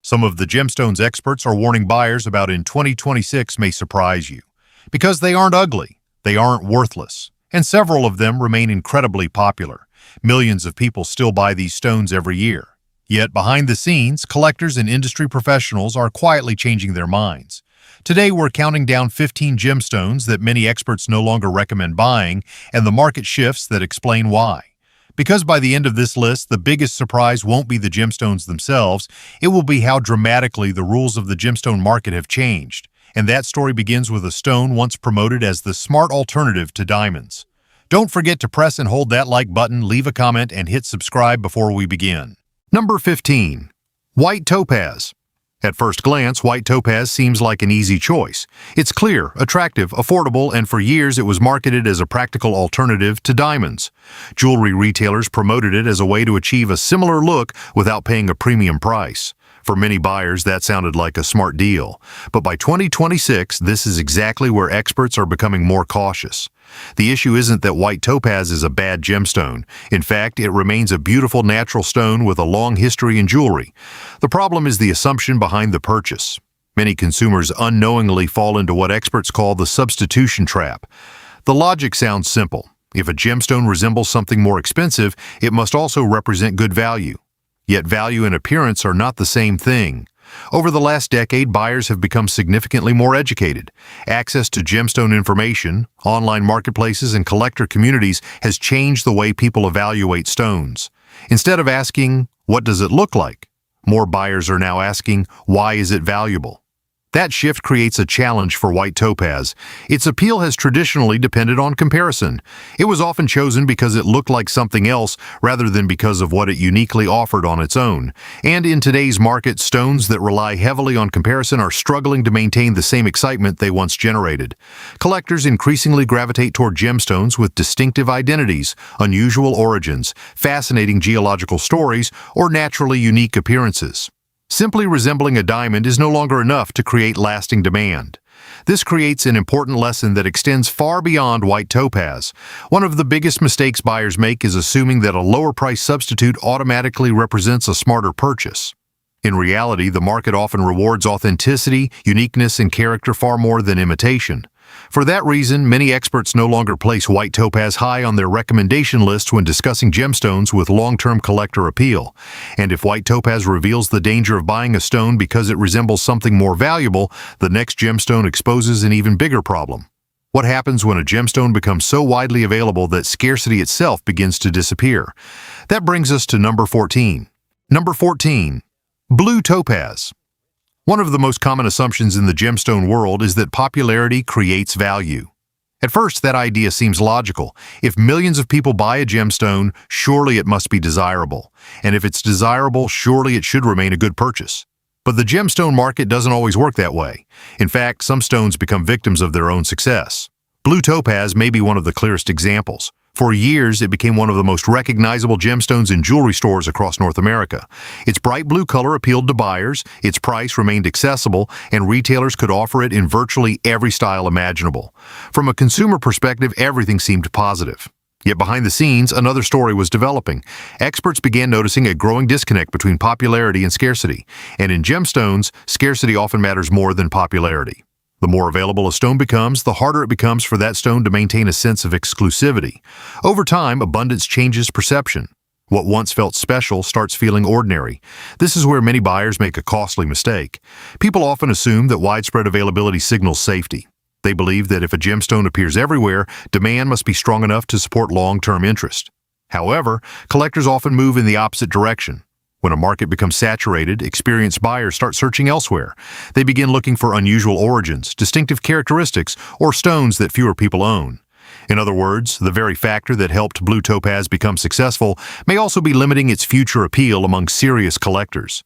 Some of the gemstones experts are warning buyers about in 2026 may surprise you. Because they aren't ugly, they aren't worthless, and several of them remain incredibly popular. Millions of people still buy these stones every year. Yet behind the scenes, collectors and industry professionals are quietly changing their minds. Today we're counting down 15 gemstones that many experts no longer recommend buying, and the market shifts that explain why. Because by the end of this list, the biggest surprise won't be the gemstones themselves, it will be how dramatically the rules of the gemstone market have changed. And that story begins with a stone once promoted as the smart alternative to diamonds. Don't forget to press and hold that like button, leave a comment, and hit subscribe before we begin. Number 15. White Topaz. At first glance, white topaz seems like an easy choice. It's clear, attractive, affordable, and for years it was marketed as a practical alternative to diamonds. Jewelry retailers promoted it as a way to achieve a similar look without paying a premium price. For many buyers, that sounded like a smart deal. But by 2026, this is exactly where experts are becoming more cautious. The issue isn't that white topaz is a bad gemstone. In fact, it remains a beautiful natural stone with a long history in jewelry. The problem is the assumption behind the purchase. Many consumers unknowingly fall into what experts call the substitution trap. The logic sounds simple. If a gemstone resembles something more expensive, it must also represent good value. Yet value and appearance are not the same thing. Over the last decade, buyers have become significantly more educated. Access to gemstone information, online marketplaces, and collector communities has changed the way people evaluate stones. Instead of asking, "What does it look like?" more buyers are now asking, "Why is it valuable?" That shift creates a challenge for white topaz. Its appeal has traditionally depended on comparison. It was often chosen because it looked like something else rather than because of what it uniquely offered on its own. And in today's market, stones that rely heavily on comparison are struggling to maintain the same excitement they once generated. Collectors increasingly gravitate toward gemstones with distinctive identities, unusual origins, fascinating geological stories, or naturally unique appearances. Simply resembling a diamond is no longer enough to create lasting demand. This creates an important lesson that extends far beyond white topaz. One of the biggest mistakes buyers make is assuming that a lower-price substitute automatically represents a smarter purchase. In reality, the market often rewards authenticity, uniqueness, and character far more than imitation. For that reason, many experts no longer place white topaz high on their recommendation lists when discussing gemstones with long-term collector appeal. And if white topaz reveals the danger of buying a stone because it resembles something more valuable, the next gemstone exposes an even bigger problem. What happens when a gemstone becomes so widely available that scarcity itself begins to disappear? That brings us to number 14. Number 14. Blue Topaz. One of the most common assumptions in the gemstone world is that popularity creates value. At first, that idea seems logical. If millions of people buy a gemstone, surely it must be desirable. And if it's desirable, surely it should remain a good purchase. But the gemstone market doesn't always work that way. In fact, some stones become victims of their own success. Blue topaz may be one of the clearest examples. For years, it became one of the most recognizable gemstones in jewelry stores across North America. Its bright blue color appealed to buyers, its price remained accessible, and retailers could offer it in virtually every style imaginable. From a consumer perspective, everything seemed positive. Yet behind the scenes, another story was developing. Experts began noticing a growing disconnect between popularity and scarcity. And in gemstones, scarcity often matters more than popularity. The more available a stone becomes, the harder it becomes for that stone to maintain a sense of exclusivity. Over time, abundance changes perception. What once felt special starts feeling ordinary. This is where many buyers make a costly mistake. People often assume that widespread availability signals safety. They believe that if a gemstone appears everywhere, demand must be strong enough to support long-term interest. However, collectors often move in the opposite direction. When a market becomes saturated, experienced buyers start searching elsewhere. They begin looking for unusual origins, distinctive characteristics, or stones that fewer people own. In other words, the very factor that helped blue topaz become successful may also be limiting its future appeal among serious collectors.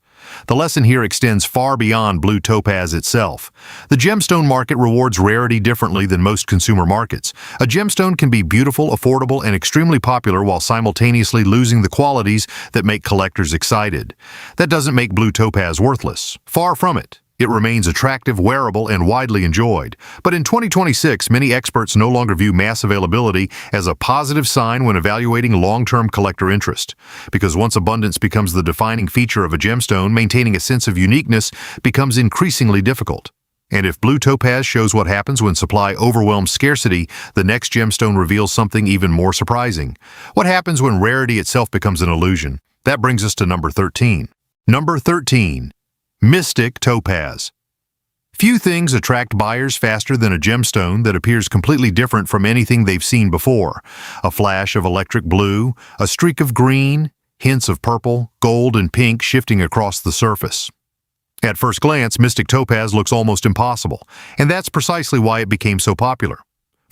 The lesson here extends far beyond blue topaz itself. The gemstone market rewards rarity differently than most consumer markets. A gemstone can be beautiful, affordable, and extremely popular while simultaneously losing the qualities that make collectors excited. That doesn't make blue topaz worthless. Far from it. It remains attractive, wearable, and widely enjoyed. But in 2026, many experts no longer view mass availability as a positive sign when evaluating long-term collector interest. Because once abundance becomes the defining feature of a gemstone, maintaining a sense of uniqueness becomes increasingly difficult. And if blue topaz shows what happens when supply overwhelms scarcity, the next gemstone reveals something even more surprising. What happens when rarity itself becomes an illusion? That brings us to number 13. Number 13. Mystic Topaz. Few things attract buyers faster than a gemstone that appears completely different from anything they've seen before. A flash of electric blue, a streak of green, hints of purple, gold, and pink shifting across the surface. At first glance, Mystic Topaz looks almost impossible, and that's precisely why it became so popular.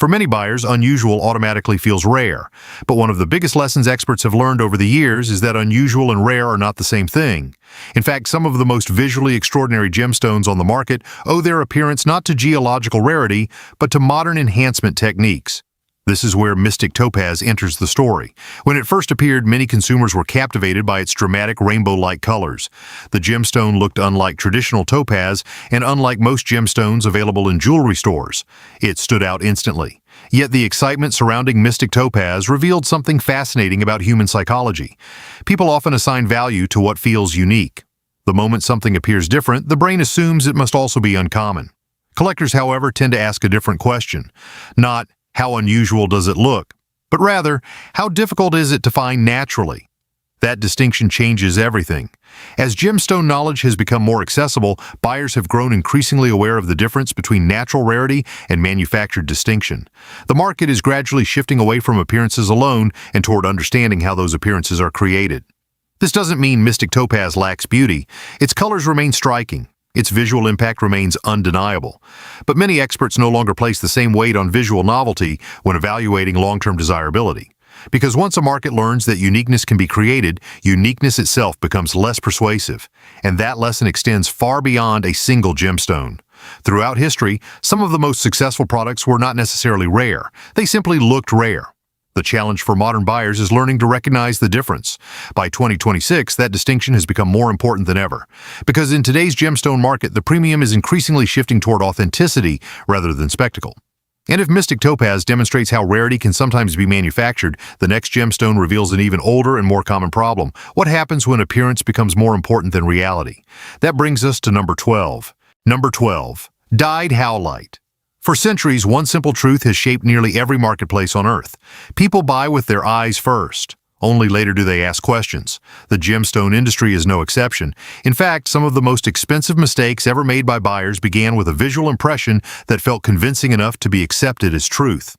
For many buyers, unusual automatically feels rare, but one of the biggest lessons experts have learned over the years is that unusual and rare are not the same thing. In fact, some of the most visually extraordinary gemstones on the market owe their appearance not to geological rarity, but to modern enhancement techniques. This is where Mystic Topaz enters the story. When it first appeared, many consumers were captivated by its dramatic rainbow-like colors. The gemstone looked unlike traditional topaz and unlike most gemstones available in jewelry stores. It stood out instantly. Yet the excitement surrounding Mystic Topaz revealed something fascinating about human psychology. People often assign value to what feels unique. The moment something appears different, the brain assumes it must also be uncommon. Collectors, however, tend to ask a different question. Not, how unusual does it look? But rather, how difficult is it to find naturally? That distinction changes everything. As gemstone knowledge has become more accessible, buyers have grown increasingly aware of the difference between natural rarity and manufactured distinction. The market is gradually shifting away from appearances alone and toward understanding how those appearances are created. This doesn't mean Mystic Topaz lacks beauty. Its colors remain striking. Its visual impact remains undeniable. But many experts no longer place the same weight on visual novelty when evaluating long-term desirability. Because once a market learns that uniqueness can be created, uniqueness itself becomes less persuasive, and that lesson extends far beyond a single gemstone. Throughout history, some of the most successful products were not necessarily rare. They simply looked rare. The challenge for modern buyers is learning to recognize the difference. By 2026, that distinction has become more important than ever. Because in today's gemstone market, the premium is increasingly shifting toward authenticity rather than spectacle. And if Mystic Topaz demonstrates how rarity can sometimes be manufactured, the next gemstone reveals an even older and more common problem. What happens when appearance becomes more important than reality? That brings us to number 12. Number 12. Dyed Howlite. For centuries, one simple truth has shaped nearly every marketplace on Earth. People buy with their eyes first. Only later do they ask questions. The gemstone industry is no exception. In fact, some of the most expensive mistakes ever made by buyers began with a visual impression that felt convincing enough to be accepted as truth.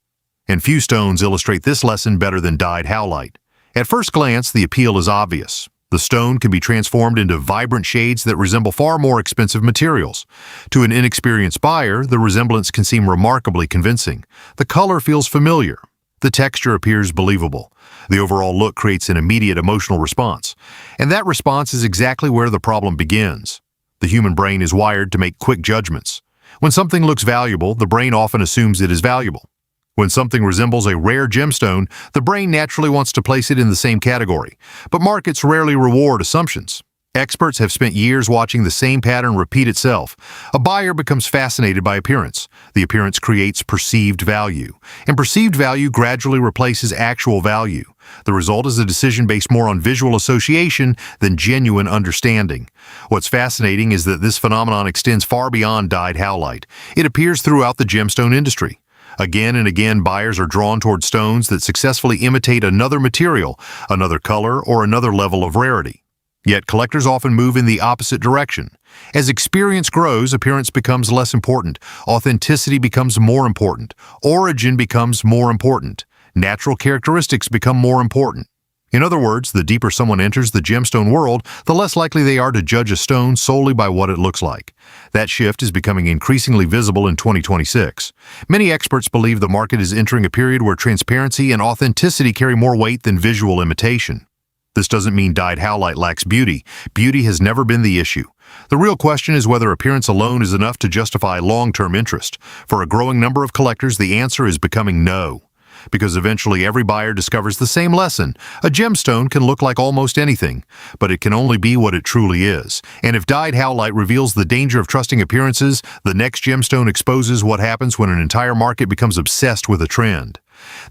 And few stones illustrate this lesson better than dyed howlite. At first glance, the appeal is obvious. The stone can be transformed into vibrant shades that resemble far more expensive materials. To an inexperienced buyer, the resemblance can seem remarkably convincing. The color feels familiar. The texture appears believable. The overall look creates an immediate emotional response. And that response is exactly where the problem begins. The human brain is wired to make quick judgments. When something looks valuable, the brain often assumes it is valuable. When something resembles a rare gemstone, the brain naturally wants to place it in the same category. But markets rarely reward assumptions. Experts have spent years watching the same pattern repeat itself. A buyer becomes fascinated by appearance. The appearance creates perceived value, and perceived value gradually replaces actual value. The result is a decision based more on visual association than genuine understanding. What's fascinating is that this phenomenon extends far beyond dyed howlite. It appears throughout the gemstone industry. Again and again, buyers are drawn toward stones that successfully imitate another material, another color, or another level of rarity. Yet collectors often move in the opposite direction. As experience grows, appearance becomes less important, authenticity becomes more important, origin becomes more important, natural characteristics become more important. In other words, the deeper someone enters the gemstone world, the less likely they are to judge a stone solely by what it looks like. That shift is becoming increasingly visible in 2026. Many experts believe the market is entering a period where transparency and authenticity carry more weight than visual imitation. This doesn't mean dyed howlite lacks beauty. Beauty has never been the issue. The real question is whether appearance alone is enough to justify long-term interest. For a growing number of collectors, the answer is becoming no. because eventually every buyer discovers the same lesson. A gemstone can look like almost anything, but it can only be what it truly is. And if dyed Howlite reveals the danger of trusting appearances, the next gemstone exposes what happens when an entire market becomes obsessed with a trend.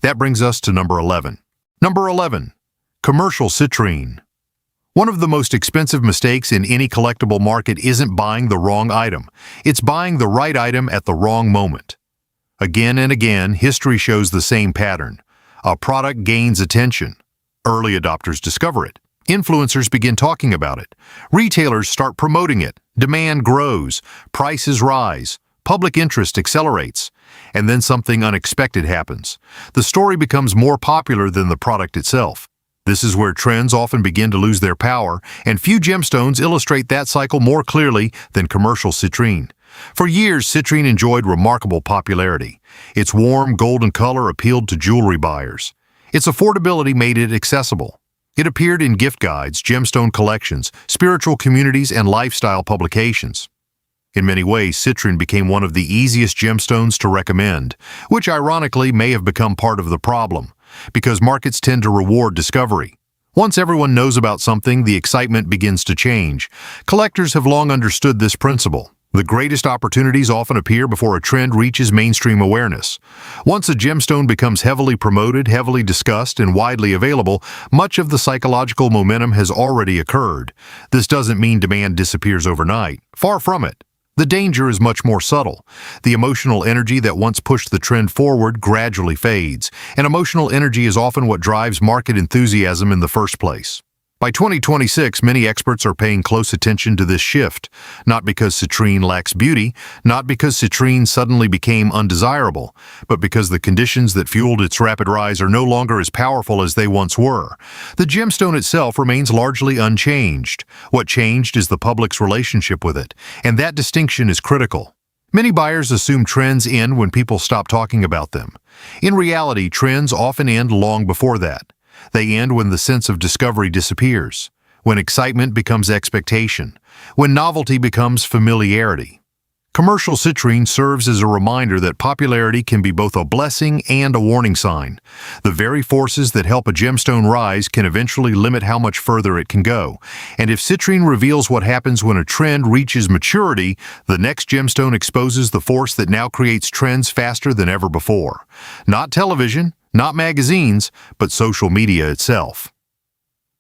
That brings us to number 11. Number 11. Commercial citrine. One of the most expensive mistakes in any collectible market isn't buying the wrong item. It's buying the right item at the wrong moment. Again and again, history shows the same pattern. A product gains attention. Early adopters discover it. Influencers begin talking about it. Retailers start promoting it. Demand grows. Prices rise. Public interest accelerates. And then something unexpected happens. The story becomes more popular than the product itself. This is where trends often begin to lose their power, and few gemstones illustrate that cycle more clearly than commercial citrine. For years, citrine enjoyed remarkable popularity. Its warm, golden color appealed to jewelry buyers. Its affordability made it accessible. It appeared in gift guides, gemstone collections, spiritual communities, and lifestyle publications. In many ways, citrine became one of the easiest gemstones to recommend, which ironically may have become part of the problem, because markets tend to reward discovery. Once everyone knows about something, the excitement begins to change. Collectors have long understood this principle. The greatest opportunities often appear before a trend reaches mainstream awareness. Once a gemstone becomes heavily promoted, heavily discussed, and widely available, much of the psychological momentum has already occurred. This doesn't mean demand disappears overnight. Far from it. The danger is much more subtle. The emotional energy that once pushed the trend forward gradually fades, and emotional energy is often what drives market enthusiasm in the first place. By 2026, many experts are paying close attention to this shift, not because citrine lacks beauty, not because citrine suddenly became undesirable, but because the conditions that fueled its rapid rise are no longer as powerful as they once were. The gemstone itself remains largely unchanged. What changed is the public's relationship with it, and that distinction is critical. Many buyers assume trends end when people stop talking about them. In reality, trends often end long before that. They end when the sense of discovery disappears, when excitement becomes expectation, when novelty becomes familiarity. Commercial citrine serves as a reminder that popularity can be both a blessing and a warning sign. The very forces that help a gemstone rise can eventually limit how much further it can go. And if citrine reveals what happens when a trend reaches maturity, the next gemstone exposes the force that now creates trends faster than ever before. Not television, not magazines, but social media itself.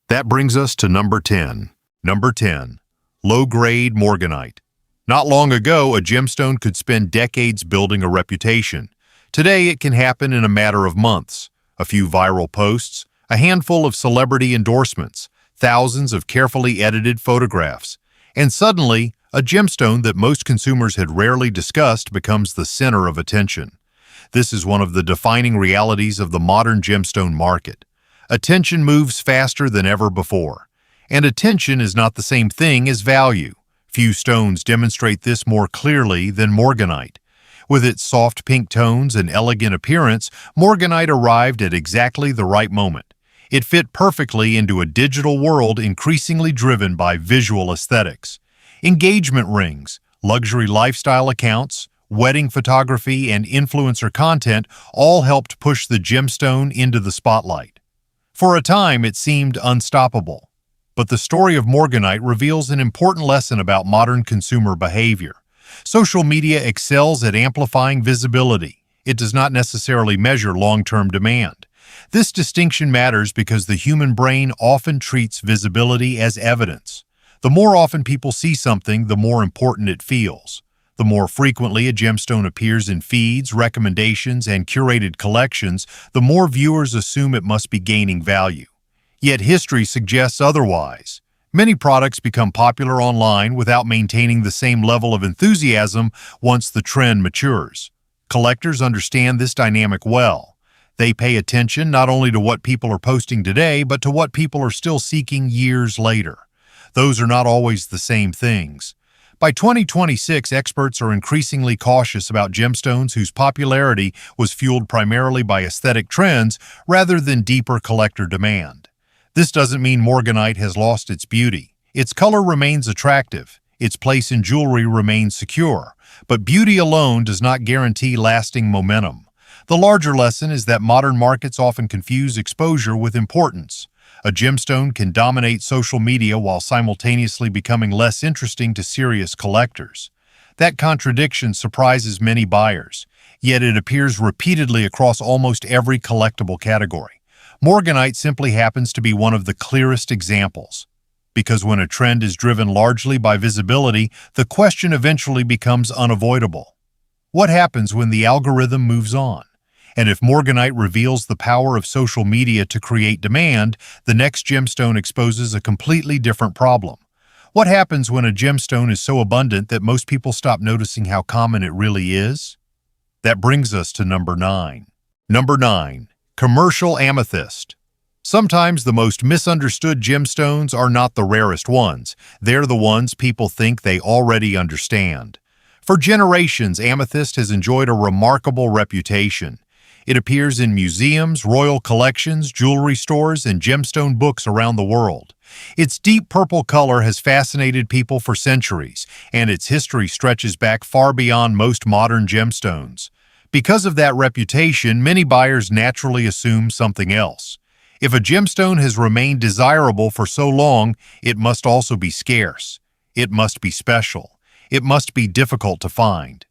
That brings us to number 10. Number 10. Low-grade Morganite. Not long ago, a gemstone could spend decades building a reputation. Today, it can happen in a matter of months. A few viral posts, a handful of celebrity endorsements, thousands of carefully edited photographs. And suddenly, a gemstone that most consumers had rarely discussed becomes the center of attention. This is one of the defining realities of the modern gemstone market. Attention moves faster than ever before. And attention is not the same thing as value. Few stones demonstrate this more clearly than Morganite. With its soft pink tones and elegant appearance, Morganite arrived at exactly the right moment. It fit perfectly into a digital world increasingly driven by visual aesthetics. Engagement rings, luxury lifestyle accounts, wedding photography, and influencer content all helped push the gemstone into the spotlight. For a time, it seemed unstoppable. But the story of Morganite reveals an important lesson about modern consumer behavior. Social media excels at amplifying visibility. It does not necessarily measure long-term demand. This distinction matters because the human brain often treats visibility as evidence. The more often people see something, the more important it feels. The more frequently a gemstone appears in feeds, recommendations, and curated collections, the more viewers assume it must be gaining value. Yet history suggests otherwise. Many products become popular online without maintaining the same level of enthusiasm once the trend matures. Collectors understand this dynamic well. They pay attention not only to what people are posting today, but to what people are still seeking years later. Those are not always the same things. By 2026, experts are increasingly cautious about gemstones whose popularity was fueled primarily by aesthetic trends rather than deeper collector demand. This doesn't mean Morganite has lost its beauty. Its color remains attractive. Its place in jewelry remains secure. But beauty alone does not guarantee lasting momentum. The larger lesson is that modern markets often confuse exposure with importance. A gemstone can dominate social media while simultaneously becoming less interesting to serious collectors. That contradiction surprises many buyers, yet it appears repeatedly across almost every collectible category. Morganite simply happens to be one of the clearest examples. Because when a trend is driven largely by visibility, the question eventually becomes unavoidable. What happens when the algorithm moves on? And if Morganite reveals the power of social media to create demand, the next gemstone exposes a completely different problem. What happens when a gemstone is so abundant that most people stop noticing how common it really is? That brings us to number 9. Number 9. Commercial Amethyst. Sometimes the most misunderstood gemstones are not the rarest ones. They're the ones people think they already understand. For generations, amethyst has enjoyed a remarkable reputation. It appears in museums, royal collections, jewelry stores, and gemstone books around the world. Its deep purple color has fascinated people for centuries, and its history stretches back far beyond most modern gemstones. Because of that reputation, many buyers naturally assume something else. If a gemstone has remained desirable for so long, it must also be scarce. It must be special. It must be difficult to find.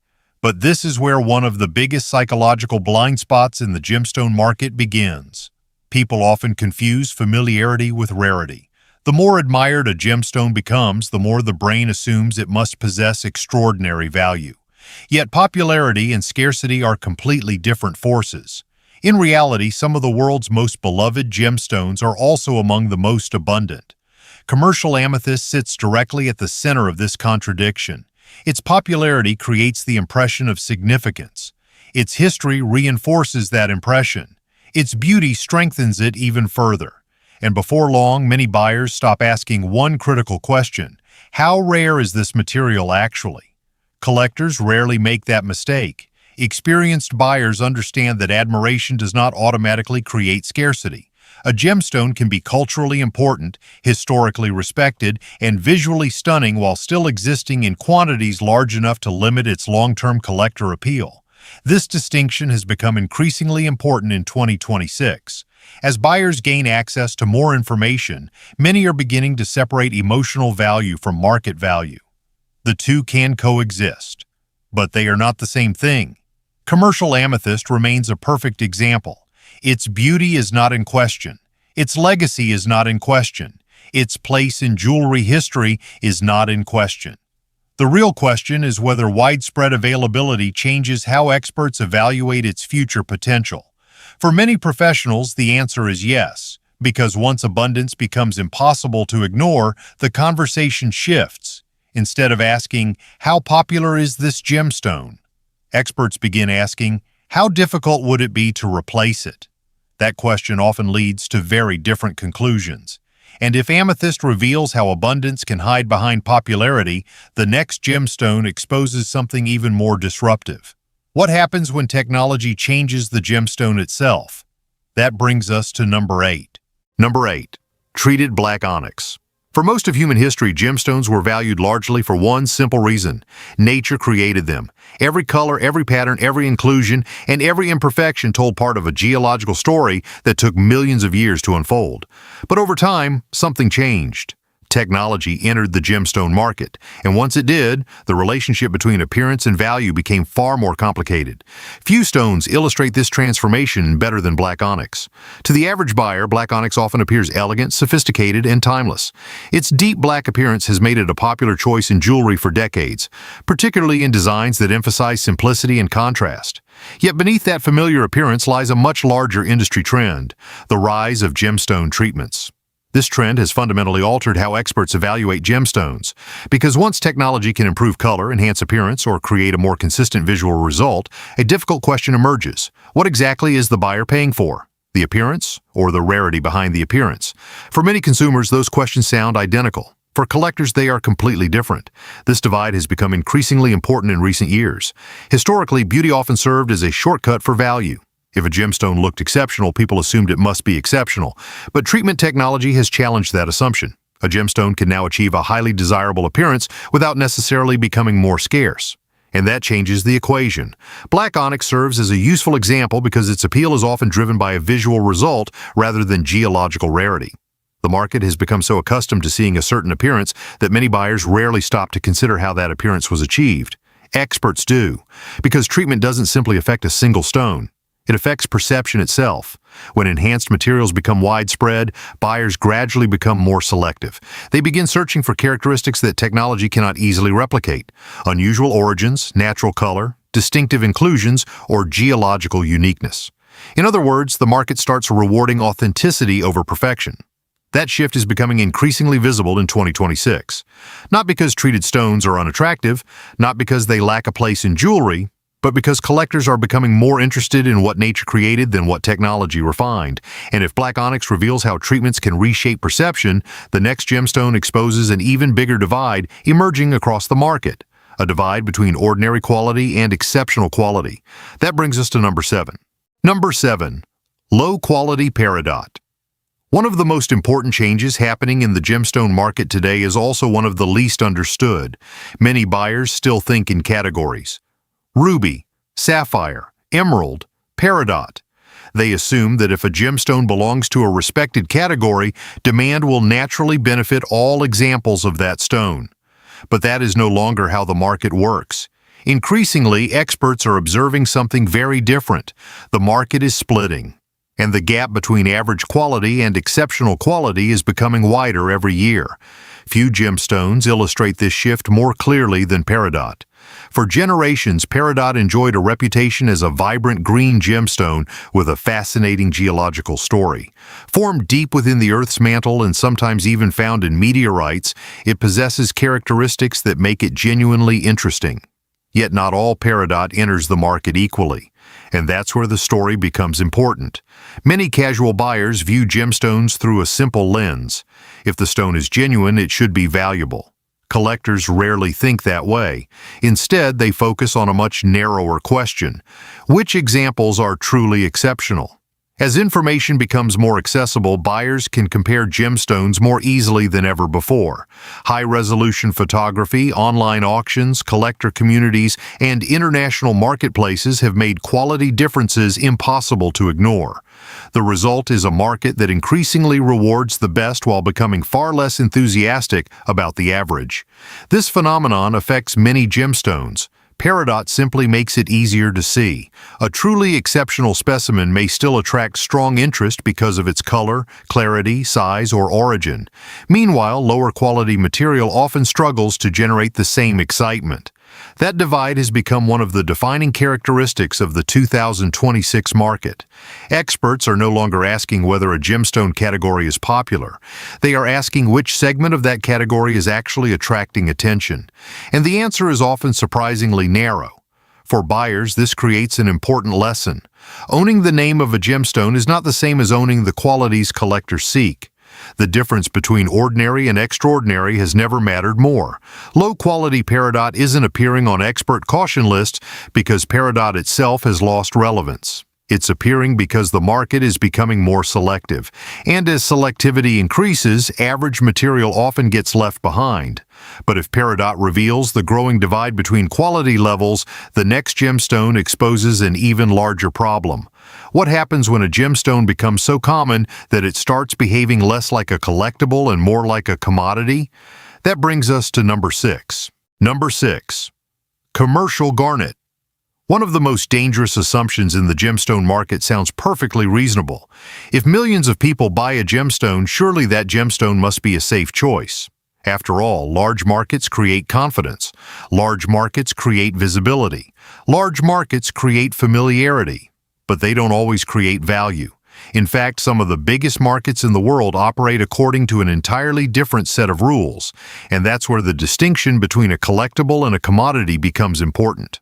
But this is where one of the biggest psychological blind spots in the gemstone market begins. People often confuse familiarity with rarity. The more admired a gemstone becomes, the more the brain assumes it must possess extraordinary value. Yet popularity and scarcity are completely different forces. In reality, some of the world's most beloved gemstones are also among the most abundant. Commercial amethyst sits directly at the center of this contradiction. Its popularity creates the impression of significance. Its history reinforces that impression. Its beauty strengthens it even further. And before long, many buyers stop asking one critical question: how rare is this material actually? Collectors rarely make that mistake. Experienced buyers understand that admiration does not automatically create scarcity. A gemstone can be culturally important, historically respected, and visually stunning while still existing in quantities large enough to limit its long-term collector appeal. This distinction has become increasingly important in 2026. As buyers gain access to more information, many are beginning to separate emotional value from market value. The two can coexist, but they are not the same thing. Commercial amethyst remains a perfect example. Its beauty is not in question. Its legacy is not in question. Its place in jewelry history is not in question. The real question is whether widespread availability changes how experts evaluate its future potential. For many professionals, the answer is yes, because once abundance becomes impossible to ignore, the conversation shifts. Instead of asking, "How popular is this gemstone?" experts begin asking, "How difficult would it be to replace it?" That question often leads to very different conclusions. And if amethyst reveals how abundance can hide behind popularity, the next gemstone exposes something even more disruptive. What happens when technology changes the gemstone itself? That brings us to number 8. Number 8. Treated black onyx. For most of human history, gemstones were valued largely for one simple reason: nature created them. Every color, every pattern, every inclusion, and every imperfection told part of a geological story that took millions of years to unfold. But over time, something changed. Technology entered the gemstone market, and once it did, the relationship between appearance and value became far more complicated. Few stones illustrate this transformation better than black onyx. To the average buyer, black onyx often appears elegant, sophisticated, and timeless. Its deep black appearance has made it a popular choice in jewelry for decades, particularly in designs that emphasize simplicity and contrast. Yet beneath that familiar appearance lies a much larger industry trend: the rise of gemstone treatments. This trend has fundamentally altered how experts evaluate gemstones, because once technology can improve color, enhance appearance, or create a more consistent visual result, a difficult question emerges. What exactly is the buyer paying for? The appearance, or the rarity behind the appearance? For many consumers, those questions sound identical. For collectors, they are completely different. This divide has become increasingly important in recent years. Historically, beauty often served as a shortcut for value. If a gemstone looked exceptional, people assumed it must be exceptional. But treatment technology has challenged that assumption. A gemstone can now achieve a highly desirable appearance without necessarily becoming more scarce. And that changes the equation. Black onyx serves as a useful example because its appeal is often driven by a visual result rather than geological rarity. The market has become so accustomed to seeing a certain appearance that many buyers rarely stop to consider how that appearance was achieved. Experts do, because treatment doesn't simply affect a single stone. It affects perception itself. When enhanced materials become widespread, buyers gradually become more selective. They begin searching for characteristics that technology cannot easily replicate: unusual origins, natural color, distinctive inclusions, or geological uniqueness. In other words, the market starts rewarding authenticity over perfection. That shift is becoming increasingly visible in 2026. Not because treated stones are unattractive, not because they lack a place in jewelry, but because collectors are becoming more interested in what nature created than what technology refined. And if black onyx reveals how treatments can reshape perception, the next gemstone exposes an even bigger divide emerging across the market, a divide between ordinary quality and exceptional quality. That brings us to number 7. Number 7. Low-quality peridot. One of the most important changes happening in the gemstone market today is also one of the least understood. Many buyers still think in categories: ruby, sapphire, emerald, peridot. They assume that if a gemstone belongs to a respected category, demand will naturally benefit all examples of that stone. But that is no longer how the market works. Increasingly, experts are observing something very different. The market is splitting, and the gap between average quality and exceptional quality is becoming wider every year. Few gemstones illustrate this shift more clearly than peridot. For generations, peridot enjoyed a reputation as a vibrant green gemstone with a fascinating geological story. Formed deep within the Earth's mantle and sometimes even found in meteorites, it possesses characteristics that make it genuinely interesting. Yet not all peridot enters the market equally, and that's where the story becomes important. Many casual buyers view gemstones through a simple lens. If the stone is genuine, it should be valuable. Collectors rarely think that way. Instead, they focus on a much narrower question: which examples are truly exceptional? As information becomes more accessible, buyers can compare gemstones more easily than ever before. High-resolution photography, online auctions, collector communities, and international marketplaces have made quality differences impossible to ignore. The result is a market that increasingly rewards the best while becoming far less enthusiastic about the average. This phenomenon affects many gemstones. Peridot simply makes it easier to see. A truly exceptional specimen may still attract strong interest because of its color, clarity, size, or origin. Meanwhile, lower quality material often struggles to generate the same excitement. That divide has become one of the defining characteristics of the 2026 market. Experts are no longer asking whether a gemstone category is popular. They are asking which segment of that category is actually attracting attention. And the answer is often surprisingly narrow. For buyers, this creates an important lesson. Owning the name of a gemstone is not the same as owning the qualities collectors seek. The difference between ordinary and extraordinary has never mattered more. Low-quality peridot isn't appearing on expert caution lists because peridot itself has lost relevance. It's appearing because the market is becoming more selective. And as selectivity increases, average material often gets left behind. But if peridot reveals the growing divide between quality levels, the next gemstone exposes an even larger problem. What happens when a gemstone becomes so common that it starts behaving less like a collectible and more like a commodity? That brings us to number 6. Number 6. Commercial garnet. One of the most dangerous assumptions in the gemstone market sounds perfectly reasonable. If millions of people buy a gemstone, surely that gemstone must be a safe choice. After all, large markets create confidence. Large markets create visibility. Large markets create familiarity. But they don't always create value. In fact, some of the biggest markets in the world operate according to an entirely different set of rules, and that's where the distinction between a collectible and a commodity becomes important.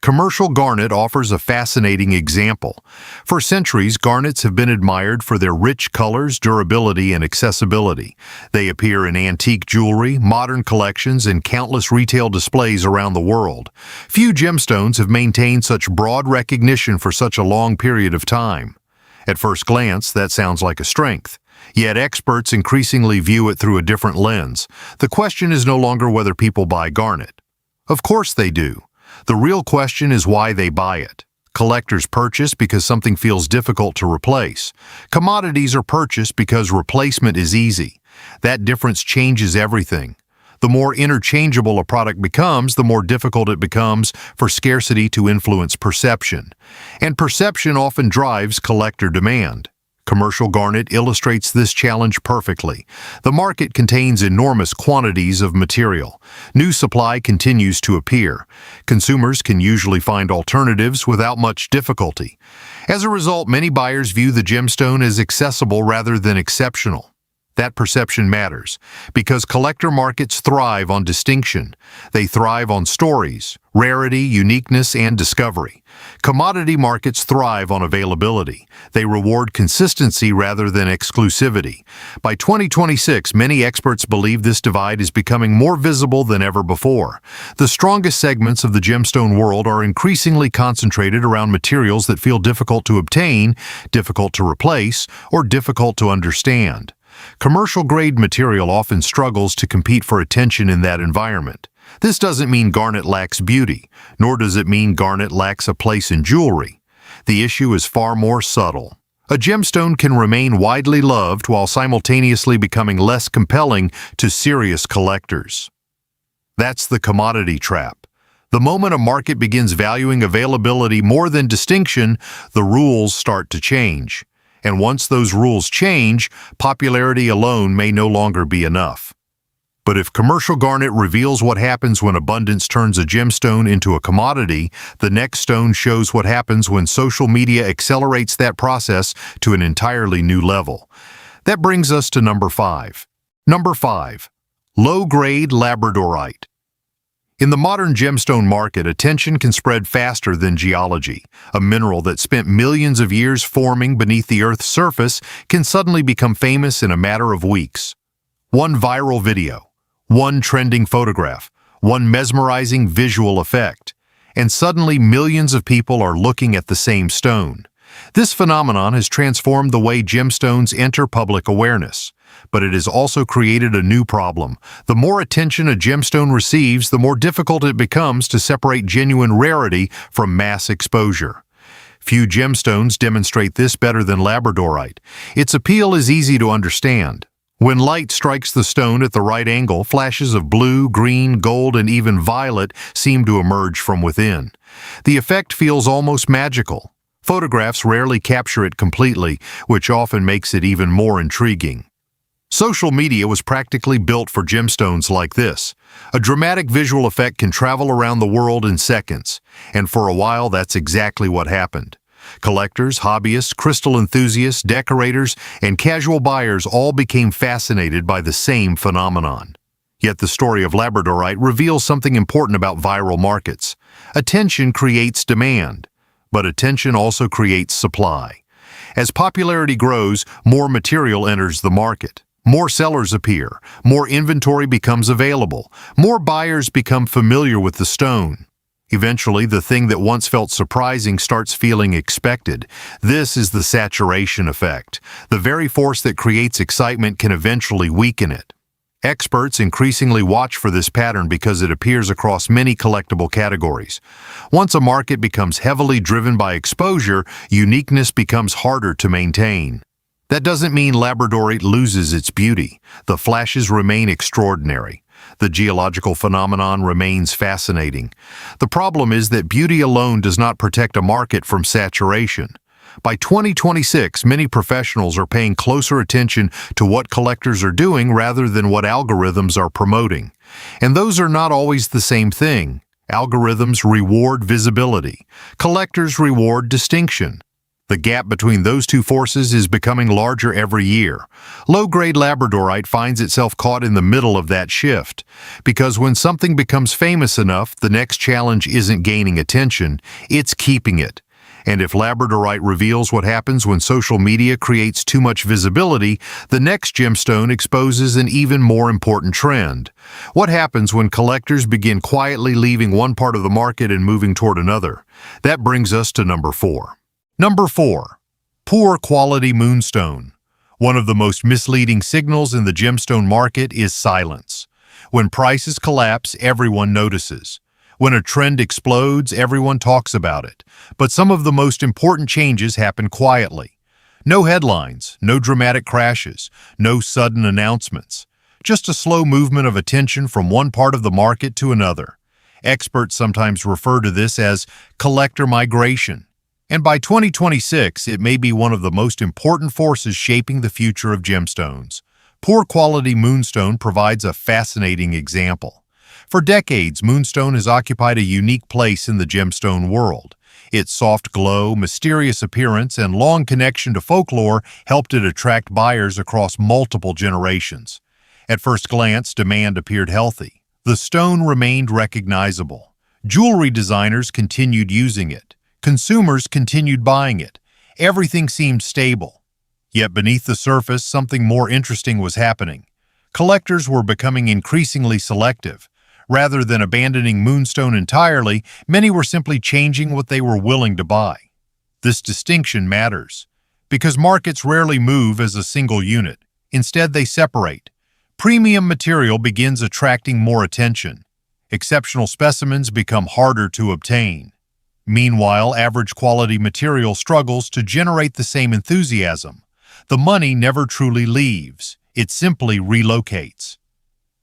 Commercial garnet offers a fascinating example. For centuries, garnets have been admired for their rich colors, durability, and accessibility. They appear in antique jewelry, modern collections, and countless retail displays around the world. Few gemstones have maintained such broad recognition for such a long period of time. At first glance, that sounds like a strength. Yet experts increasingly view it through a different lens. The question is no longer whether people buy garnet. Of course they do. The real question is why they buy it. Collectors purchase because something feels difficult to replace. Commodities are purchased because replacement is easy. That difference changes everything. The more interchangeable a product becomes, the more difficult it becomes for scarcity to influence perception. And perception often drives collector demand. Commercial garnet illustrates this challenge perfectly. The market contains enormous quantities of material. New supply continues to appear. Consumers can usually find alternatives without much difficulty. As a result, many buyers view the gemstone as accessible rather than exceptional. That perception matters, because collector markets thrive on distinction. They thrive on stories, rarity, uniqueness, and discovery. Commodity markets thrive on availability. They reward consistency rather than exclusivity. By 2026, many experts believe this divide is becoming more visible than ever before. The strongest segments of the gemstone world are increasingly concentrated around materials that feel difficult to obtain, difficult to replace, or difficult to understand. Commercial-grade material often struggles to compete for attention in that environment. This doesn't mean garnet lacks beauty, nor does it mean garnet lacks a place in jewelry. The issue is far more subtle. A gemstone can remain widely loved while simultaneously becoming less compelling to serious collectors. That's the commodity trap. The moment a market begins valuing availability more than distinction, the rules start to change. And once those rules change, popularity alone may no longer be enough. But if commercial garnet reveals what happens when abundance turns a gemstone into a commodity, the next stone shows what happens when social media accelerates that process to an entirely new level. That brings us to number 5. Number 5. Low-grade Labradorite. In the modern gemstone market, attention can spread faster than geology. A mineral that spent millions of years forming beneath the Earth's surface can suddenly become famous in a matter of weeks. One viral video, one trending photograph, one mesmerizing visual effect, and suddenly millions of people are looking at the same stone. This phenomenon has transformed the way gemstones enter public awareness. But it has also created a new problem. The more attention a gemstone receives, the more difficult it becomes to separate genuine rarity from mass exposure. Few gemstones demonstrate this better than Labradorite. Its appeal is easy to understand. When light strikes the stone at the right angle, flashes of blue, green, gold, and even violet seem to emerge from within. The effect feels almost magical. Photographs rarely capture it completely, which often makes it even more intriguing. Social media was practically built for gemstones like this. A dramatic visual effect can travel around the world in seconds, and for a while that's exactly what happened. Collectors, hobbyists, crystal enthusiasts, decorators, and casual buyers all became fascinated by the same phenomenon. Yet the story of Labradorite reveals something important about viral markets. Attention creates demand, but attention also creates supply. As popularity grows, more material enters the market. More sellers appear, more inventory becomes available, more buyers become familiar with the stone. Eventually, the thing that once felt surprising starts feeling expected. This is the saturation effect. The very force that creates excitement can eventually weaken it. Experts increasingly watch for this pattern because it appears across many collectible categories. Once a market becomes heavily driven by exposure, uniqueness becomes harder to maintain. That doesn't mean Labradorite loses its beauty. The flashes remain extraordinary. The geological phenomenon remains fascinating. The problem is that beauty alone does not protect a market from saturation. By 2026, many professionals are paying closer attention to what collectors are doing rather than what algorithms are promoting. And those are not always the same thing. Algorithms reward visibility. Collectors reward distinction. The gap between those two forces is becoming larger every year. Low-grade Labradorite finds itself caught in the middle of that shift. Because when something becomes famous enough, the next challenge isn't gaining attention, it's keeping it. And if Labradorite reveals what happens when social media creates too much visibility, the next gemstone exposes an even more important trend. What happens when collectors begin quietly leaving one part of the market and moving toward another? That brings us to number 4. Number 4. Poor quality Moonstone. One of the most misleading signals in the gemstone market is silence. When prices collapse, everyone notices. When a trend explodes, everyone talks about it. But some of the most important changes happen quietly. No headlines, no dramatic crashes, no sudden announcements. Just a slow movement of attention from one part of the market to another. Experts sometimes refer to this as collector migration. And by 2026, it may be one of the most important forces shaping the future of gemstones. Poor quality Moonstone provides a fascinating example. For decades, Moonstone has occupied a unique place in the gemstone world. Its soft glow, mysterious appearance, and long connection to folklore helped it attract buyers across multiple generations. At first glance, demand appeared healthy. The stone remained recognizable. Jewelry designers continued using it. Consumers continued buying it. Everything seemed stable. Yet beneath the surface, something more interesting was happening. Collectors were becoming increasingly selective. Rather than abandoning Moonstone entirely, many were simply changing what they were willing to buy. This distinction matters, because markets rarely move as a single unit. Instead, they separate. Premium material begins attracting more attention. Exceptional specimens become harder to obtain. Meanwhile, average quality material struggles to generate the same enthusiasm. The money never truly leaves. It simply relocates.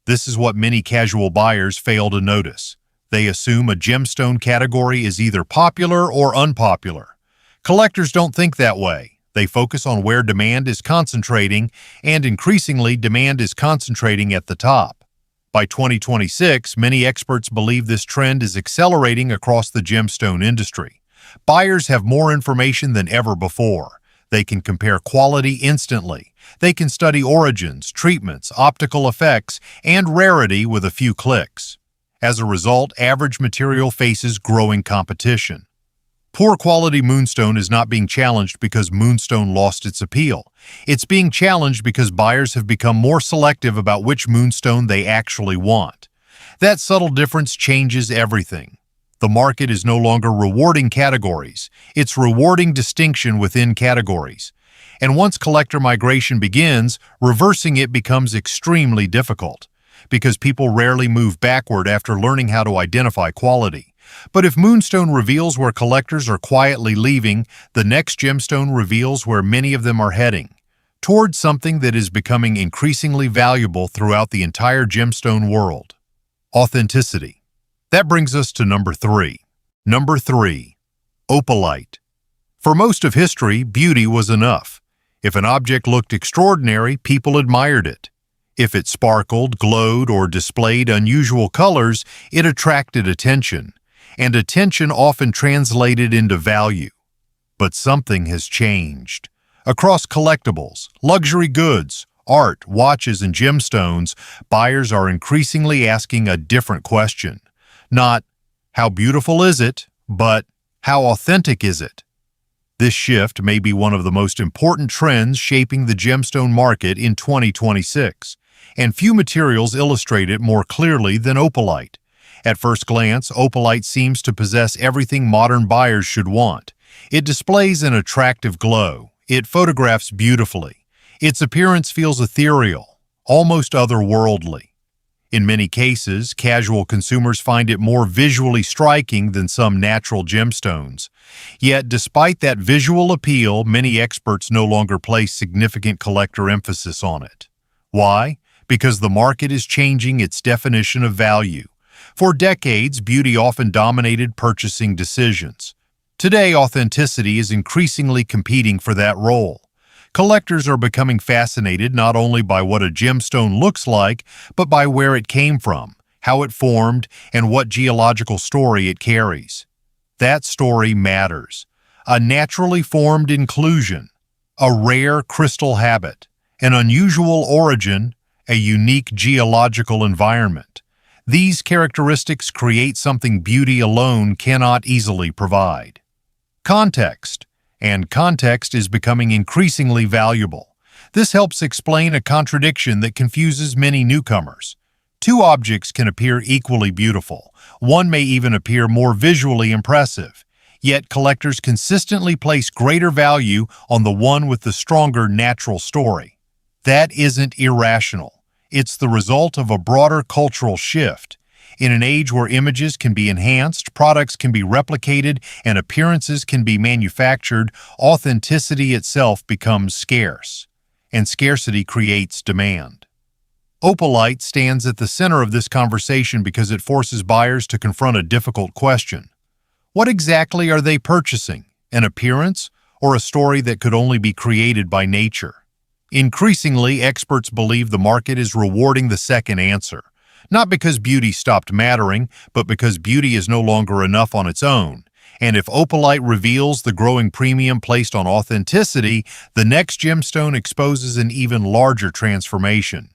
This is what many casual buyers fail to notice. They assume a gemstone category is either popular or unpopular. Collectors don't think that way. They focus on where demand is concentrating, and increasingly, demand is concentrating at the top. By 2026, many experts believe this trend is accelerating across the gemstone industry. Buyers have more information than ever before. They can compare quality instantly. They can study origins, treatments, optical effects, and rarity with a few clicks. As a result, average material faces growing competition. Poor quality Moonstone is not being challenged because Moonstone lost its appeal. It's being challenged because buyers have become more selective about which Moonstone they actually want. That subtle difference changes everything. The market is no longer rewarding categories. It's rewarding distinction within categories. And once collector migration begins, reversing it becomes extremely difficult, because people rarely move backward after learning how to identify quality. But if Moonstone reveals where collectors are quietly leaving, the next gemstone reveals where many of them are heading, towards something that is becoming increasingly valuable throughout the entire gemstone world. Authenticity. That brings us to number 3. Number 3. Opalite. For most of history, beauty was enough. If an object looked extraordinary, people admired it. If it sparkled, glowed, or displayed unusual colors, it attracted attention. And attention often translated into value. But something has changed. Across collectibles, luxury goods, art, watches, and gemstones, buyers are increasingly asking a different question. Not, how beautiful is it, but how authentic is it? This shift may be one of the most important trends shaping the gemstone market in 2026, and few materials illustrate it more clearly than opalite. At first glance, opalite seems to possess everything modern buyers should want. It displays an attractive glow. It photographs beautifully. Its appearance feels ethereal, almost otherworldly. In many cases, casual consumers find it more visually striking than some natural gemstones. Yet, despite that visual appeal, many experts no longer place significant collector emphasis on it. Why? Because the market is changing its definition of value. For decades, beauty often dominated purchasing decisions. Today, authenticity is increasingly competing for that role. Collectors are becoming fascinated not only by what a gemstone looks like, but by where it came from, how it formed, and what geological story it carries. That story matters. A naturally formed inclusion, a rare crystal habit, an unusual origin, a unique geological environment. These characteristics create something beauty alone cannot easily provide. Context. And context is becoming increasingly valuable. This helps explain a contradiction that confuses many newcomers. Two objects can appear equally beautiful. One may even appear more visually impressive. Yet collectors consistently place greater value on the one with the stronger natural story. That isn't irrational. It's the result of a broader cultural shift. In an age where images can be enhanced, products can be replicated, and appearances can be manufactured, authenticity itself becomes scarce, and scarcity creates demand. Opalite stands at the center of this conversation because it forces buyers to confront a difficult question. What exactly are they purchasing? An appearance or a story that could only be created by nature? Increasingly, experts believe the market is rewarding the second answer, not because beauty stopped mattering, but because beauty is no longer enough on its own. And if Opalite reveals the growing premium placed on authenticity, the next gemstone exposes an even larger transformation.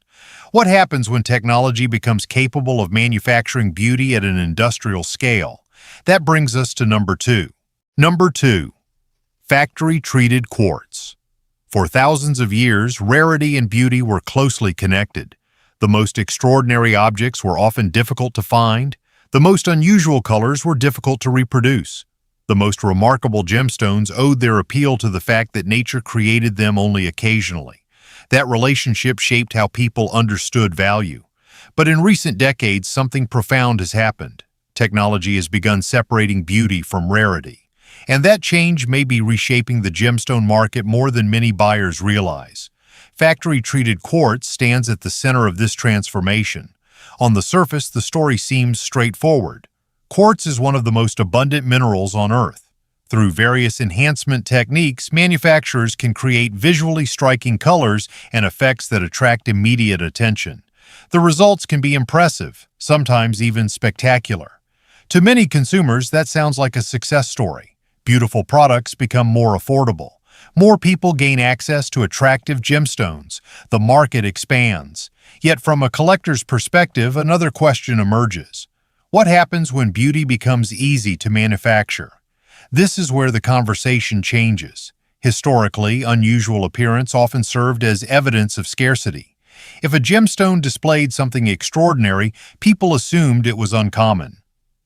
What happens when technology becomes capable of manufacturing beauty at an industrial scale? That brings us to number 2. Number 2. Factory-treated quartz. For thousands of years, rarity and beauty were closely connected. The most extraordinary objects were often difficult to find. The most unusual colors were difficult to reproduce. The most remarkable gemstones owed their appeal to the fact that nature created them only occasionally. That relationship shaped how people understood value. But in recent decades, something profound has happened. Technology has begun separating beauty from rarity. And that change may be reshaping the gemstone market more than many buyers realize. Factory-treated quartz stands at the center of this transformation. On the surface, the story seems straightforward. Quartz is one of the most abundant minerals on Earth. Through various enhancement techniques, manufacturers can create visually striking colors and effects that attract immediate attention. The results can be impressive, sometimes even spectacular. To many consumers, that sounds like a success story. Beautiful products become more affordable. More people gain access to attractive gemstones. The market expands. Yet from a collector's perspective, another question emerges. What happens when beauty becomes easy to manufacture? This is where the conversation changes. Historically, unusual appearance often served as evidence of scarcity. If a gemstone displayed something extraordinary, people assumed it was uncommon.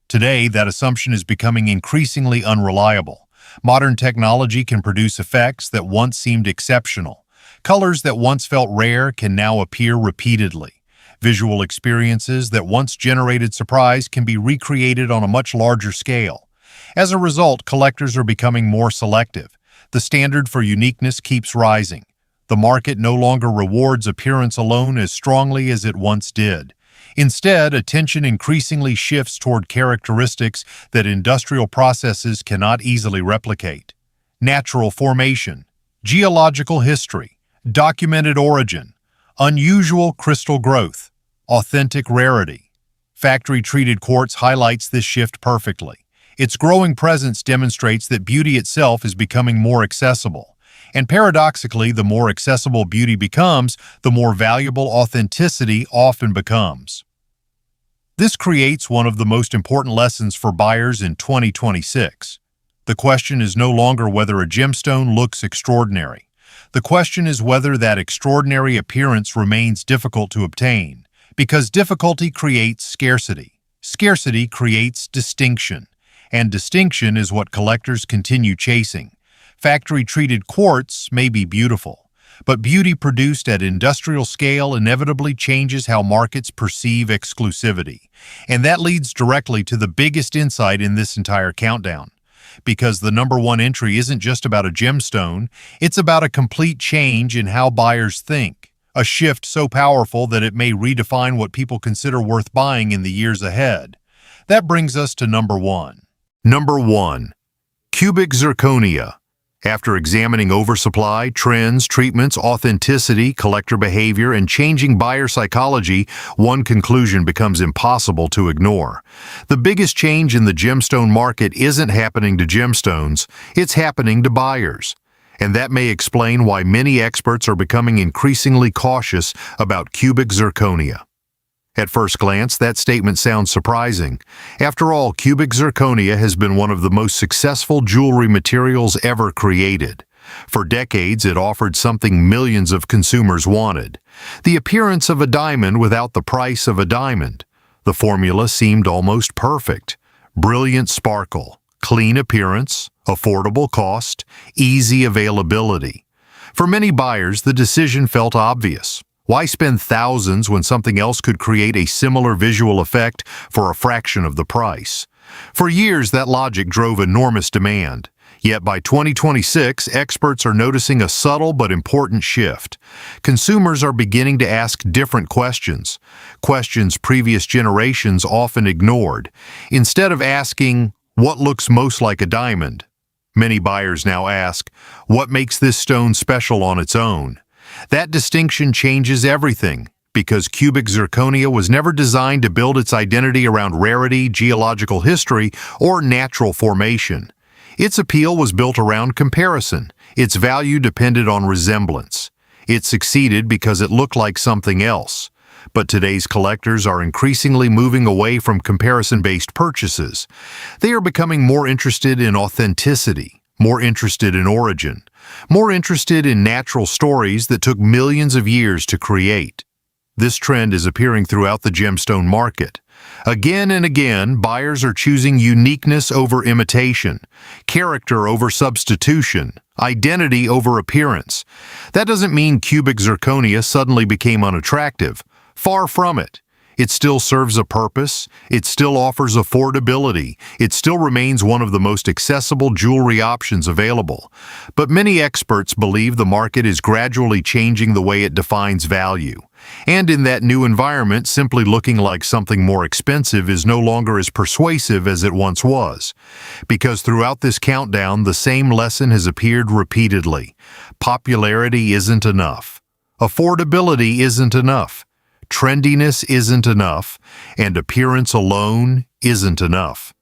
Today, that assumption is becoming increasingly unreliable. Modern technology can produce effects that once seemed exceptional. Colors that once felt rare can now appear repeatedly. Visual experiences that once generated surprise can be recreated on a much larger scale. As a result, collectors are becoming more selective. The standard for uniqueness keeps rising. The market no longer rewards appearance alone as strongly as it once did. Instead, attention increasingly shifts toward characteristics that industrial processes cannot easily replicate. Natural formation, geological history, documented origin, unusual crystal growth, authentic rarity. Factory-treated quartz highlights this shift perfectly. Its growing presence demonstrates that beauty itself is becoming more accessible. And paradoxically, the more accessible beauty becomes, the more valuable authenticity often becomes. This creates one of the most important lessons for buyers in 2026. The question is no longer whether a gemstone looks extraordinary. The question is whether that extraordinary appearance remains difficult to obtain, because difficulty creates scarcity. Scarcity creates distinction, and distinction is what collectors continue chasing. Factory-treated quartz may be beautiful, but beauty produced at industrial scale inevitably changes how markets perceive exclusivity. And that leads directly to the biggest insight in this entire countdown. Because the number 1 entry isn't just about a gemstone, it's about a complete change in how buyers think. A shift so powerful that it may redefine what people consider worth buying in the years ahead. That brings us to number 1. Number 1. Cubic zirconia. After examining oversupply, trends, treatments, authenticity, collector behavior, and changing buyer psychology, one conclusion becomes impossible to ignore. The biggest change in the gemstone market isn't happening to gemstones, it's happening to buyers. And that may explain why many experts are becoming increasingly cautious about cubic zirconia. At first glance, that statement sounds surprising. After all, cubic zirconia has been one of the most successful jewelry materials ever created. For decades, it offered something millions of consumers wanted: the appearance of a diamond without the price of a diamond. The formula seemed almost perfect: brilliant sparkle, clean appearance, affordable cost, easy availability. For many buyers, the decision felt obvious. Why spend thousands when something else could create a similar visual effect for a fraction of the price? For years, that logic drove enormous demand. Yet by 2026, experts are noticing a subtle but important shift. Consumers are beginning to ask different questions, questions previous generations often ignored. Instead of asking, "What looks most like a diamond?" many buyers now ask, "What makes this stone special on its own?" That distinction changes everything, because cubic zirconia was never designed to build its identity around rarity, geological history, or natural formation. Its appeal was built around comparison. Its value depended on resemblance. It succeeded because it looked like something else. But today's collectors are increasingly moving away from comparison-based purchases. They are becoming more interested in authenticity, more interested in origin, more interested in natural stories that took millions of years to create. This trend is appearing throughout the gemstone market. Again and again, buyers are choosing uniqueness over imitation, character over substitution, identity over appearance. That doesn't mean cubic zirconia suddenly became unattractive. Far from it. It still serves a purpose, it still offers affordability, it still remains one of the most accessible jewelry options available. But many experts believe the market is gradually changing the way it defines value. And in that new environment, simply looking like something more expensive is no longer as persuasive as it once was. Because throughout this countdown, the same lesson has appeared repeatedly. Popularity isn't enough. Affordability isn't enough. Trendiness isn't enough, and appearance alone isn't enough.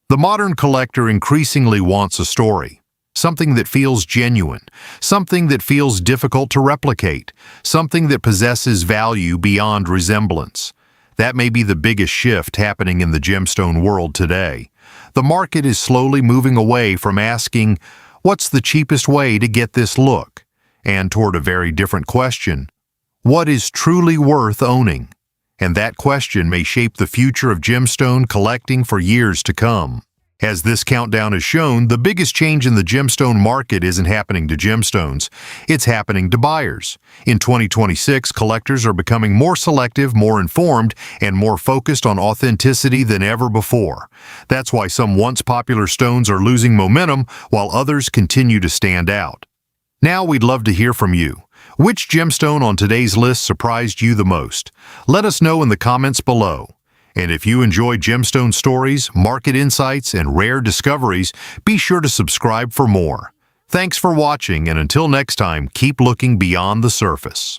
The modern collector increasingly wants a story, something that feels genuine, something that feels difficult to replicate, something that possesses value beyond resemblance. That may be the biggest shift happening in the gemstone world today. The market is slowly moving away from asking, "What's the cheapest way to get this look?" and toward a very different question. What is truly worth owning? And that question may shape the future of gemstone collecting for years to come. As this countdown has shown, the biggest change in the gemstone market isn't happening to gemstones, it's happening to buyers. In 2026, collectors are becoming more selective, more informed, and more focused on authenticity than ever before. That's why some once popular stones are losing momentum while others continue to stand out. Now we'd love to hear from you. Which gemstone on today's list surprised you the most? Let us know in the comments below. And if you enjoy gemstone stories, market insights, and rare discoveries, be sure to subscribe for more. Thanks for watching, and until next time, keep looking beyond the surface.